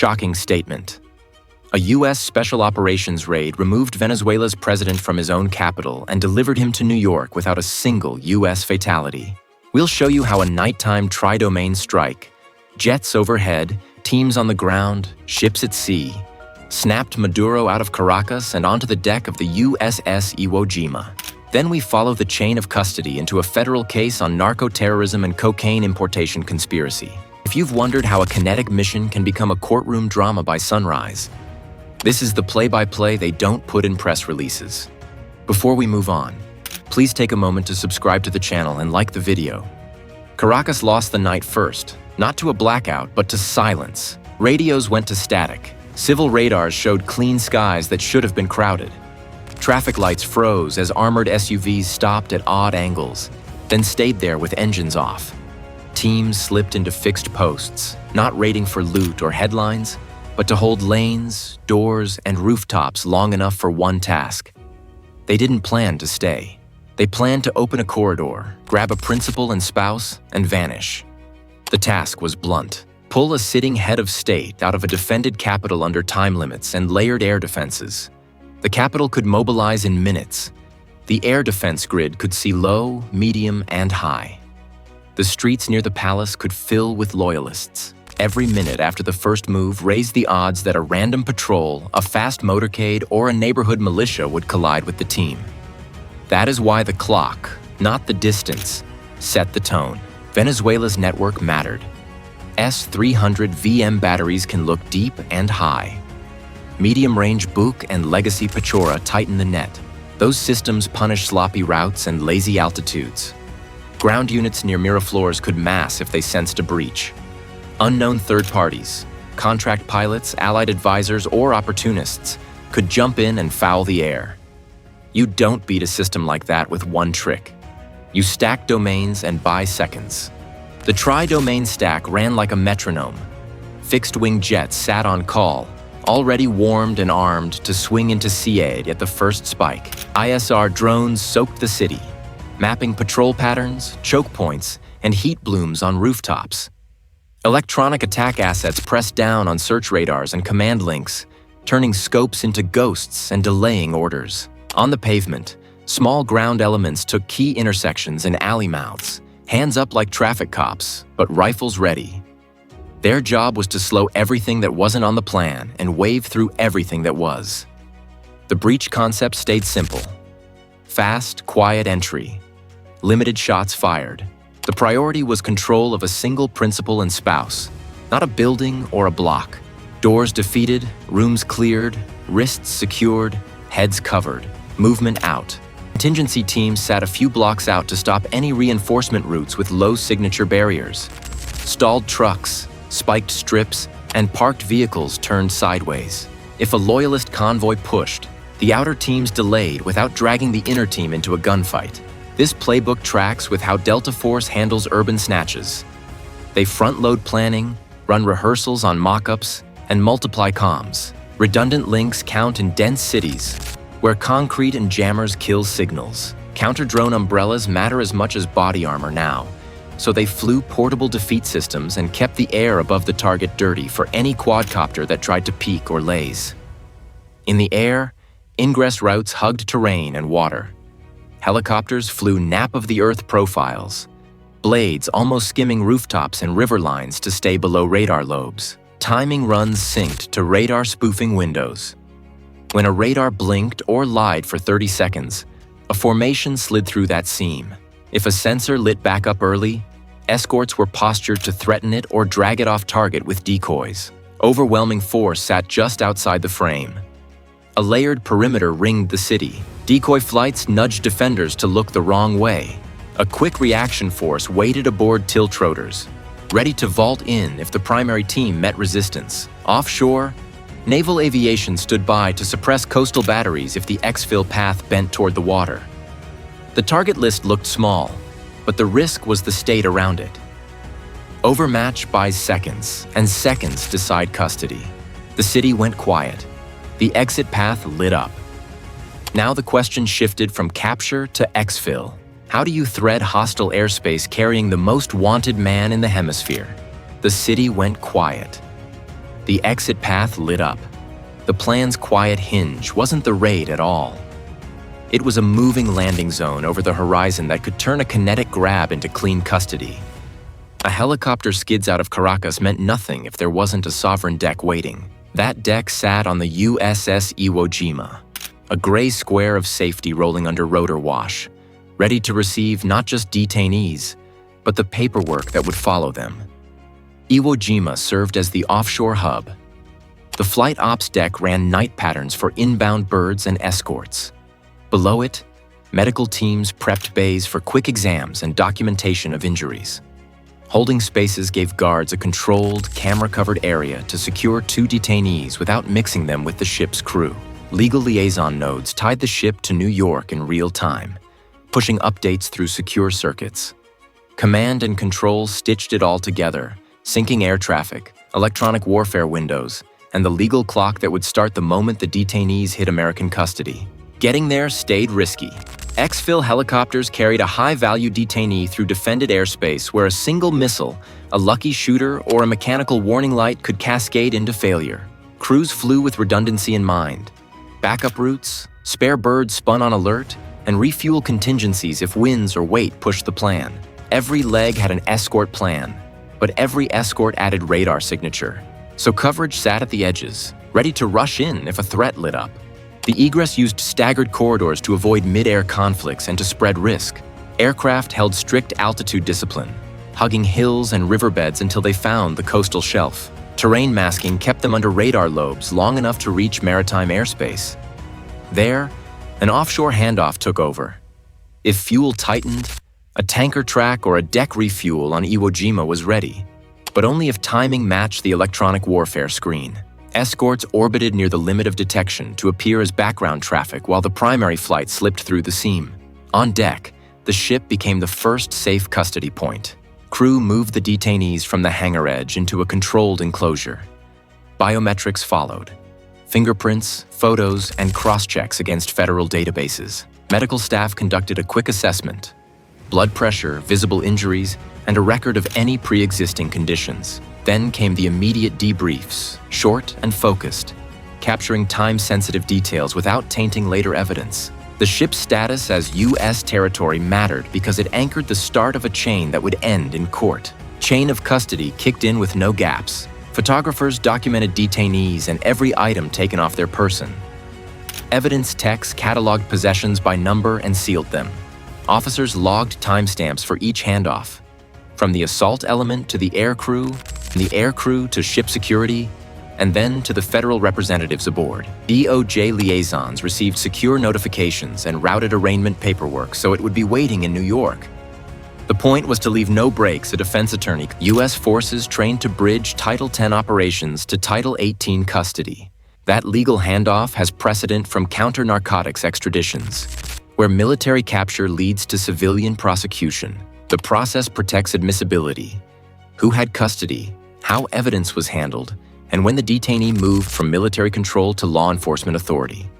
shocking statement. A U.S. Special Operations raid removed Venezuela's president from his own capital and delivered him to New York without a single U.S. fatality. We'll show you how a nighttime tri-domain strike, jets overhead, teams on the ground, ships at sea, snapped Maduro out of Caracas and onto the deck of the USS Iwo Jima. Then we follow the chain of custody into a federal case on narco-terrorism and cocaine importation conspiracy. If you've wondered how a kinetic mission can become a courtroom drama by sunrise, this is the play-by-play they don't put in press releases. Before we move on, please take a moment to subscribe to the channel and like the video. Caracas lost the night first, not to a blackout, but to silence. Radios went to static. Civil radars showed clean skies that should have been crowded. Traffic lights froze as armored SUVs stopped at odd angles, then stayed there with engines off. Teams slipped into fixed posts, not waiting for loot or headlines, but to hold lanes, doors, and rooftops long enough for one task. They didn't plan to stay. They planned to open a corridor, grab a principal and spouse, and vanish. The task was blunt. Pull a sitting head of state out of a defended capital under time limits and layered air defenses. The capital could mobilize in minutes. The air defense grid could see low, medium, and high. The streets near the palace could fill with loyalists. Every minute after the first move raised the odds that a random patrol, a fast motorcade, or a neighborhood militia would collide with the team. That is why the clock, not the distance, set the tone. Venezuela's network mattered. S-300 VM batteries can look deep and high. Medium-range Buk and Legacy Pechora tighten the net. Those systems punish sloppy routes and lazy altitudes. Ground units near Miraflores could mass if they sensed a breach. Unknown third parties, contract pilots, allied advisors, or opportunists could jump in and foul the air. You don't beat a system like that with one trick. You stack domains and buy seconds. The tri-domain stack ran like a metronome. Fixed-wing jets sat on call, already warmed and armed to swing into sea aid at the first spike. ISR drones soaked the city, mapping patrol patterns, choke points, and heat blooms on rooftops. Electronic attack assets pressed down on search radars and command links, turning scopes into ghosts and delaying orders. On the pavement, small ground elements took key intersections and alley mouths, hands up like traffic cops, but rifles ready. Their job was to slow everything that wasn't on the plan and wave through everything that was. The breach concept stayed simple. Fast, quiet entry. Limited shots fired. The priority was control of a single principal and spouse, not a building or a block. Doors defeated, rooms cleared, wrists secured, heads covered, movement out. Contingency teams sat a few blocks out to stop any reinforcement routes with low signature barriers. Stalled trucks, spiked strips, and parked vehicles turned sideways. If a loyalist convoy pushed, the outer teams delayed without dragging the inner team into a gunfight. This playbook tracks with how Delta Force handles urban snatches. They front-load planning, run rehearsals on mock-ups, and multiply comms. Redundant links count in dense cities, where concrete and jammers kill signals. Counter-drone umbrellas matter as much as body armor now, so they flew portable defeat systems and kept the air above the target dirty for any quadcopter that tried to peek or laze. In the air, ingress routes hugged terrain and water. Helicopters flew nap-of-the-earth profiles, blades almost skimming rooftops and river lines to stay below radar lobes. Timing runs synced to radar spoofing windows. When a radar blinked or lied for 30 seconds, a formation slid through that seam. If a sensor lit back up early, escorts were postured to threaten it or drag it off target with decoys. Overwhelming force sat just outside the frame. A layered perimeter ringed the city. Decoy flights nudged defenders to look the wrong way. A quick reaction force waited aboard tiltrotors, ready to vault in if the primary team met resistance. Offshore, naval aviation stood by to suppress coastal batteries if the exfil path bent toward the water. The target list looked small, but the risk was the state around it. Overmatch buys seconds, and seconds decide custody. The city went quiet. The exit path lit up. Now the question shifted from capture to exfil. How do you thread hostile airspace carrying the most wanted man in the hemisphere? The city went quiet. The exit path lit up. The plan's quiet hinge wasn't the raid at all. It was a moving landing zone over the horizon that could turn a kinetic grab into clean custody. A helicopter skids out of Caracas meant nothing if there wasn't a sovereign deck waiting. That deck sat on the USS Iwo Jima, a gray square of safety rolling under rotor wash, ready to receive not just detainees, but the paperwork that would follow them. Iwo Jima served as the offshore hub. The flight ops deck ran night patterns for inbound birds and escorts. Below it, medical teams prepped bays for quick exams and documentation of injuries. Holding spaces gave guards a controlled, camera-covered area to secure 2 detainees without mixing them with the ship's crew. Legal liaison nodes tied the ship to New York in real time, pushing updates through secure circuits. Command and control stitched it all together, syncing air traffic, electronic warfare windows, and the legal clock that would start the moment the detainees hit American custody. Getting there stayed risky. Exfil helicopters carried a high-value detainee through defended airspace where a single missile, a lucky shooter, or a mechanical warning light could cascade into failure. Crews flew with redundancy in mind. Backup routes, spare birds spun on alert, and refuel contingencies if winds or weight pushed the plan. Every leg had an escort plan, but every escort added radar signature. So coverage sat at the edges, ready to rush in if a threat lit up. The egress used staggered corridors to avoid mid-air conflicts and to spread risk. Aircraft held strict altitude discipline, hugging hills and riverbeds until they found the coastal shelf. Terrain masking kept them under radar lobes long enough to reach maritime airspace. There, an offshore handoff took over. If fuel tightened, a tanker track or a deck refuel on Iwo Jima was ready, but only if timing matched the electronic warfare screen. Escorts orbited near the limit of detection to appear as background traffic while the primary flight slipped through the seam. On deck, the ship became the first safe custody point. Crew moved the detainees from the hangar edge into a controlled enclosure. Biometrics followed. Fingerprints, photos, and cross-checks against federal databases. Medical staff conducted a quick assessment. Blood pressure, visible injuries, and a record of any pre-existing conditions. Then came the immediate debriefs, short and focused, capturing time-sensitive details without tainting later evidence. The ship's status as U.S. territory mattered because it anchored the start of a chain that would end in court. Chain of custody kicked in with no gaps. Photographers documented detainees and every item taken off their person. Evidence techs cataloged possessions by number and sealed them. Officers logged timestamps for each handoff, from the assault element to the air crew, and the air crew to ship security, and then to the federal representatives aboard. DOJ liaisons received secure notifications and routed arraignment paperwork so it would be waiting in New York. The point was to leave no breaks. A defense attorney. U.S. forces trained to bridge Title 10 operations to Title 18 custody. That legal handoff has precedent from counter-narcotics extraditions, where military capture leads to civilian prosecution. The process protects admissibility, who had custody, how evidence was handled, and when the detainee moved from military control to law enforcement authority.